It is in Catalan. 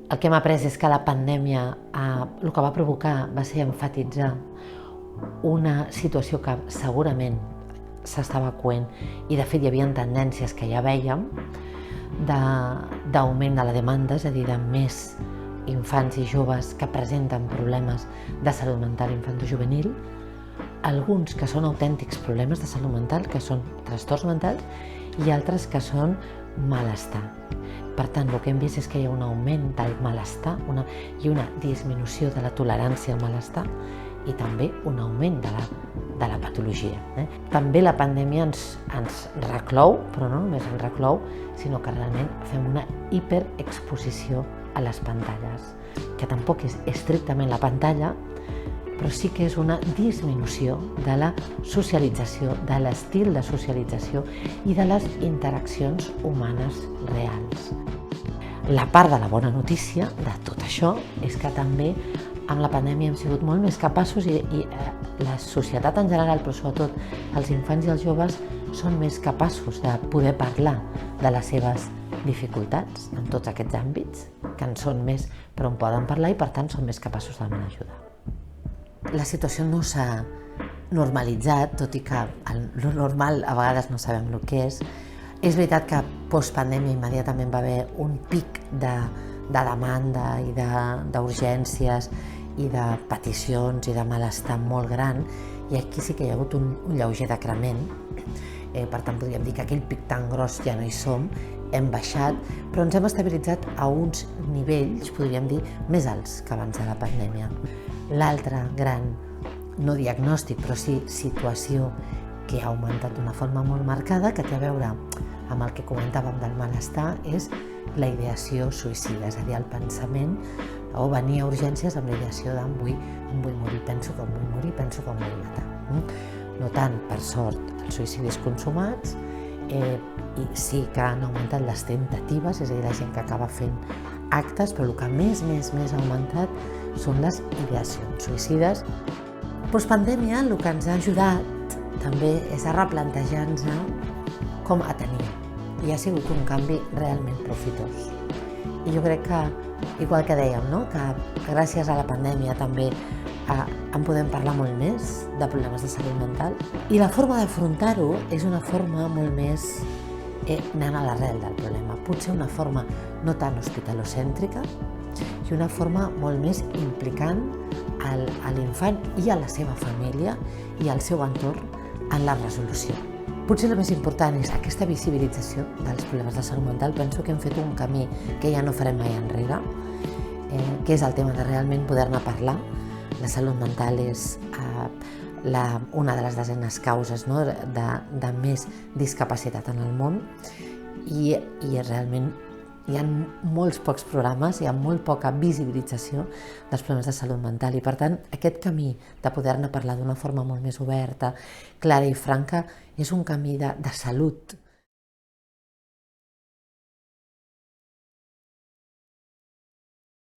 El que hem après és que la pandèmia el que va provocar va ser emfatitzar una situació que segurament s'estava coent i de fet hi havia tendències que ja vèiem d'augment de la demanda, és a dir, de més infants i joves que presenten problemes de salut mental infantojuvenil, alguns que són autèntics problemes de salut mental, que són trastorns mentals, i altres que són malestar. Per tant, el que hem vist és que hi ha un augment del malestar i una disminució de la tolerància al malestar i també un augment de la patologia. També la pandèmia ens reclou, però no només ens reclou, sinó que realment fem una hiperexposició a les pantalles, que tampoc és estrictament la pantalla, però sí que és una disminució de la socialització, de l'estil de socialització i de les interaccions humanes reals. La part de la bona notícia de tot això és que també amb la pandèmia hem sigut molt més capaços i la societat en general, però sobretot els infants i els joves, són més capaços de poder parlar de les seves dificultats en tots aquests àmbits, que en són més però en poden parlar i per tant són més capaços de demanar ajuda. La situació no s'ha normalitzat, tot i que el normal a vegades no sabem el que és. És veritat que postpandèmia immediatament va haver un pic de demanda i d'urgències i de peticions i de malestar molt gran, i aquí sí que hi ha hagut un lleuger decrement. Per tant, podríem dir que aquell pic tan gros ja no hi som, hem baixat, però ens hem estabilitzat a uns nivells, podríem dir, més alts que abans de la pandèmia. L'altre gran, no diagnòstic, però sí situació que ha augmentat d'una forma molt marcada, que té a veure amb el que comentàvem del malestar, és la ideació suïcida, és a dir, el pensament o venir a urgències amb la ideació de em vull morir, penso que em vull morir, penso que em vull matar. No tant, per sort, els suïcidis consumats, i sí que han augmentat les temptatives, és a dir, la gent que acaba fent actes, però el que més ha augmentat són les ideacions suïcides. Postpandèmia el que ens ha ajudat també és a replantejar-nos com a tenir, i ha sigut un canvi realment profitós. I jo crec que, igual que dèiem, que gràcies a la pandèmia també en podem parlar molt més de problemes de salut mental, i la forma d'afrontar-ho és una forma molt més anant a l'arrel del problema, potser una forma no tan hospitalocèntrica i una forma molt més implicant a l'infant i a la seva família i al seu entorn en la resolució. Potser el més important és aquesta visibilització dels problemes de salut mental. Penso que hem fet un camí que ja no farem mai enrere, que és el tema de realment poder-ne parlar. La salut mental és una de les desenes causes de més discapacitat en el món, i realment hi ha molts pocs programes, hi ha molt poca visibilització dels problemes de salut mental, i per tant aquest camí de poder-ne parlar d'una forma molt més oberta, clara i franca és un camí de salut